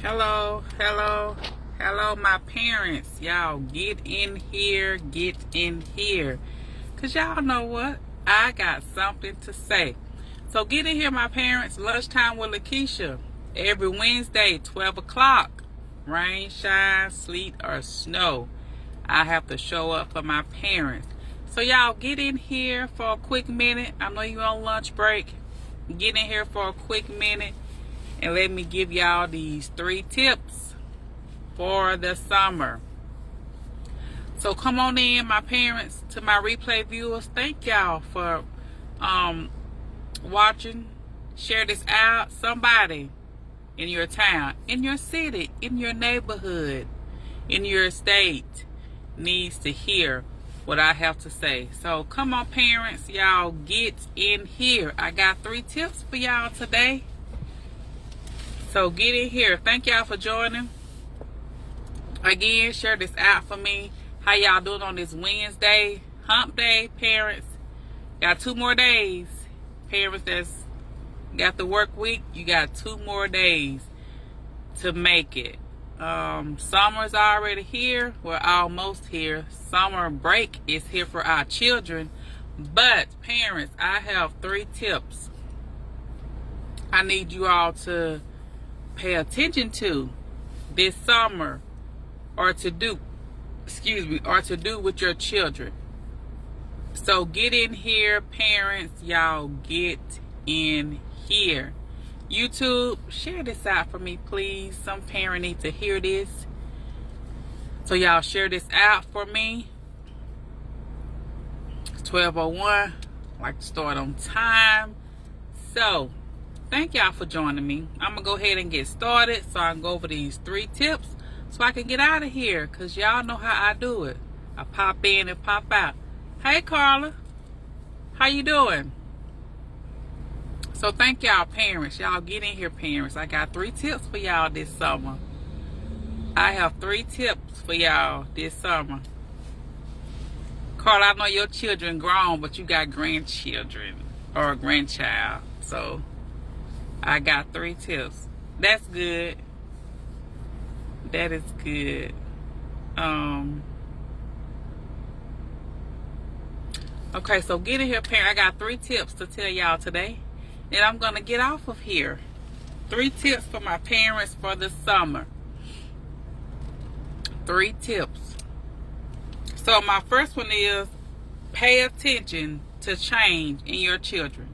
Hello, hello, hello, my parents. Y'all get in here, get in here. Because y'all know what? I got something to say. So get in here, my parents. Lunchtime with Lakeisha. Every Wednesday, 12 o'clock. Rain, shine, sleet, or snow. I have to show up for my parents. So y'all get in here for a quick minute. I know you on lunch break. Get in here for a quick minute. And let me give y'all these 3 tips for the summer. So come on in, my parents, to my replay viewers. Thank y'all for watching. Share this out. Somebody in your town, in your city, in your neighborhood, in your state needs to hear what I have to say. So come on, parents, y'all get in here. I got 3 tips for y'all today. So get in here. Thank y'all for joining. Again, share this out for me. How y'all doing on this Wednesday? Hump day, parents. Got 2 more days. Parents that's got the work week, you got 2 more days to make it. Summer's already here. We're almost here. Summer break is here for our children. But parents, I have 3 tips I need you all to pay attention to this summer, or to do with your children. So get in here, parents. Y'all get in here. YouTube, share this out for me, please. Some parent need to hear this. So y'all share this out for me. It's 12:01. I like to start on time. So thank y'all for joining me. I'm going to go ahead and get started so I can go over these 3 tips so I can get out of here, because y'all know how I do it. I pop in and pop out. Hey, Carla. How you doing? So thank y'all, parents. Y'all get in here, parents. I got 3 tips for y'all this summer. I have 3 tips for y'all this summer. Carla, I know your children grown, but you got grandchildren or a grandchild. So I got 3 tips. That's good. That is good. Okay, so get in here, parent. I got 3 tips to tell y'all today. And I'm going to get off of here. 3 tips for my parents for the summer. 3 tips. So my first one is pay attention to change in your children.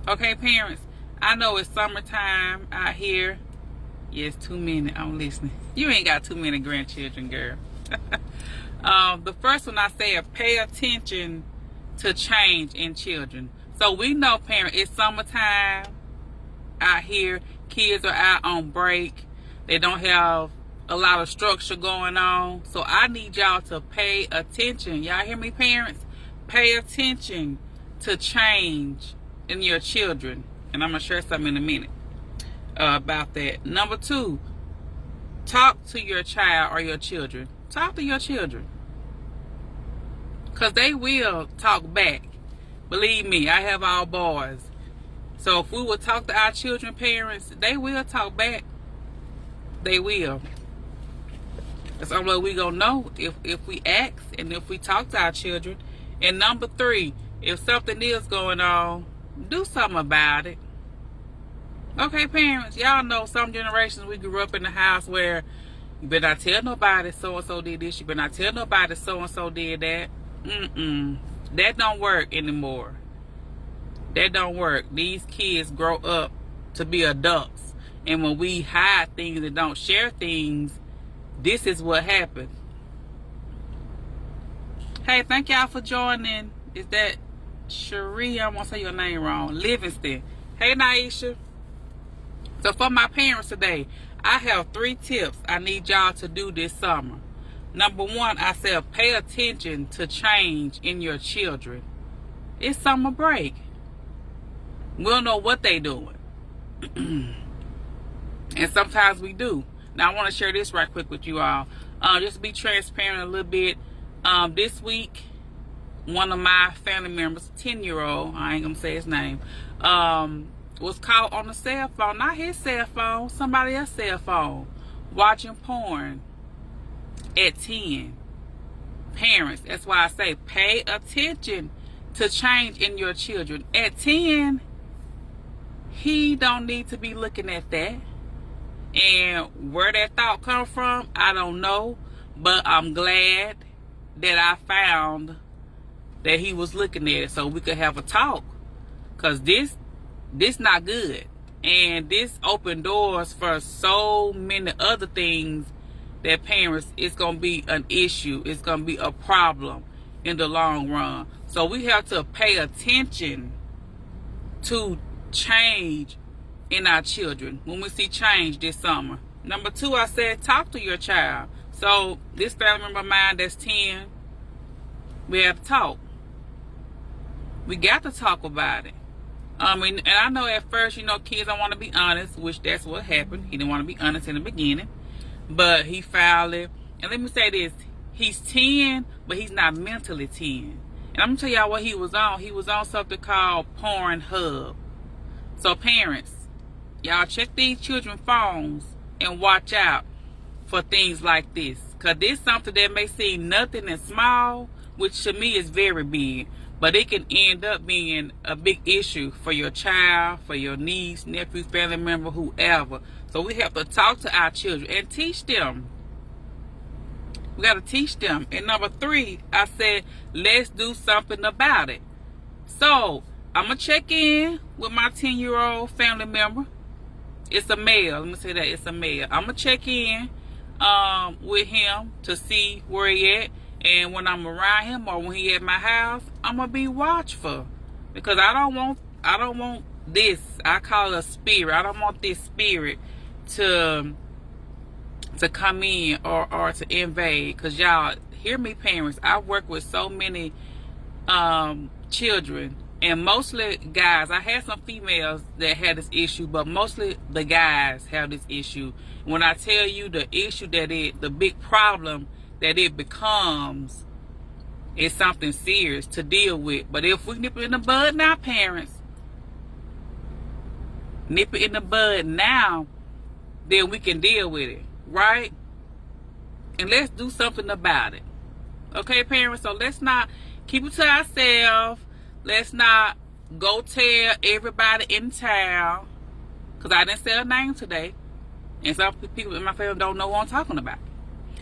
Okay, parents? I know it's summertime out here. Yes, 2 minutes. I'm listening. You ain't got too many grandchildren, girl. The first one I said, pay attention to change in children. So we know, parents, it's summertime out here. Kids are out on break. They don't have a lot of structure going on. So I need y'all to pay attention. Y'all hear me, parents? Pay attention to change in your children. And I'm going to share something in a minute about that. Number 2, talk to your child or your children. Talk to your children, because they will talk back. Believe me, I have all boys. So if we will talk to our children, parents, they will talk back. They will. That's the only way we gonna know, if we ask and if we talk to our children. And number 3, if something is going on, do something about it. Okay, parents, y'all know some generations we grew up in the house where you better not tell nobody so-and-so did this. You better not tell nobody so-and-so did that. That don't work anymore. That don't work. These kids grow up to be adults. And when we hide things and don't share things, this is what happens. Hey, thank y'all for joining. Is that Cherie? I won't say your name wrong. Livingston. Hey, Naisha. So for my parents today, I have 3 tips I need y'all to do this summer. Number 1, I said pay attention to change in your children. It's summer break. We don't know what they doing. And sometimes we do. Now I want to share this right quick with you all. Just to be transparent a little bit. This week, one of my family members, 10-year-old, I ain't gonna say his name, was caught on the cell phone, not his cell phone, somebody else's cell phone, watching porn at 10. Parents, that's why I say pay attention to change in your children. At 10, he don't need to be looking at that. And where that thought come from, I don't know. But I'm glad that I found that he was looking at it so we could have a talk. Because this not good. And this opened doors for so many other things that parents, it's going to be an issue. It's going to be a problem in the long run. So we have to pay attention to change in our children when we see change this summer. Number 2, I said talk to your child. So this family member of mine that's 10, we have to talk. We got to talk about it. And I know at first, kids don't want to be honest, which that's what happened. He didn't want to be honest in the beginning, but he filed it. And let me say this, he's 10, but he's not mentally 10. And I'm going to tell y'all what he was on. He was on something called Pornhub. So parents, y'all check these children's phones and watch out for things like this. Because this is something that may seem nothing and small, which to me is very big. But it can end up being a big issue for your child, for your niece, nephew, family member, whoever. So we have to talk to our children and teach them. We got to teach them. And number 3, I said, let's do something about it. So I'm going to check in with my 10-year-old family member. It's a male. Let me say that. It's a male. I'm going to check in with him to see where he at. And when I'm around him or when he at my house, I'm going to be watchful. Because I don't want this. I call it a spirit. I don't want this spirit to come in or to invade. Because y'all, hear me parents, I work with so many children. And mostly guys. I had some females that had this issue, but mostly the guys have this issue. When I tell you the issue the big problem that it becomes, is something serious to deal with. But if we nip it in the bud now, parents, nip it in the bud now, then we can deal with it, right? And let's do something about it. Okay, parents? So let's not keep it to ourselves. Let's not go tell everybody in town, because I didn't say a name today. And some people in my family don't know what I'm talking about.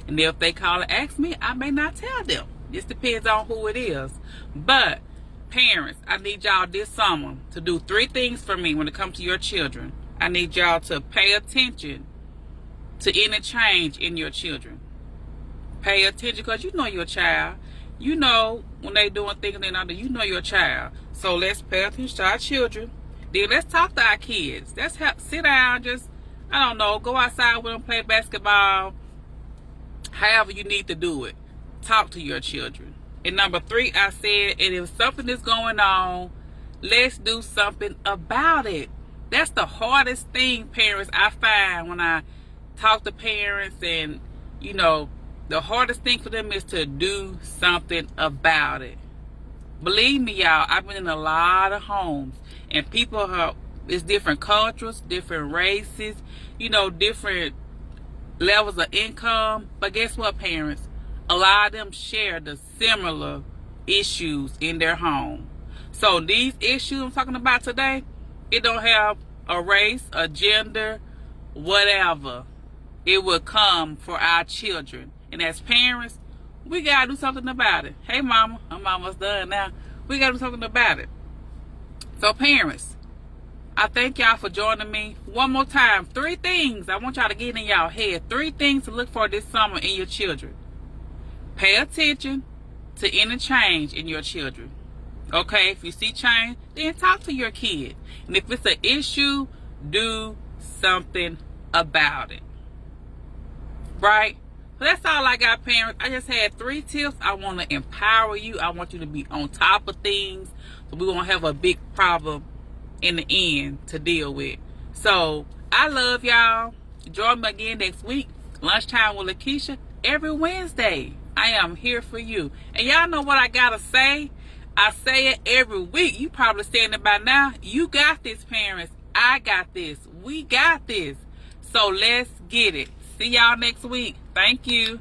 And if they call and ask me, I may not tell them. Just depends on who it is. But parents, I need y'all this summer to do 3 things for me when it comes to your children. I need y'all to pay attention to any change in your children. Pay attention, because you know your child. You know when they doing things they not, you know your child. So let's pay attention to our children. Then let's talk to our kids. Let's sit down, just, I don't know, go outside with them, play basketball. However you need to do it. Talk to your children. And number 3, I said, and if something is going on, let's do something about it. That's the hardest thing, parents, I find when I talk to parents. And, the hardest thing for them is to do something about it. Believe me, y'all, I've been in a lot of homes. And people it's different cultures, different races, different levels of income. But guess what, parents? A lot of them share the similar issues in their home. So these issues I'm talking about today, it don't have a race, a gender, whatever. It will come for our children. And as parents, we got to do something about it. Hey, mama, I'm almost done now. We got to do something about it. So parents, I thank y'all for joining me. One more time, 3 things I want y'all to get in y'all head. 3 things to look for this summer in your children. Pay attention to any change in your children. Okay, if you see change, then talk to your kid. And if it's an issue, do something about it. Right? So that's all I got, parents. I just had 3 tips. I want to empower you. I want you to be on top of things, so we won't have a big problem in the end to deal with. So I love y'all. Join me again next week. Lunchtime with Lakeisha every Wednesday. I am here for you. And y'all know what I gotta say. I say it every week. You probably saying it by now. You got this, parents. I got this. We got this. So let's get it. See y'all next week. Thank you.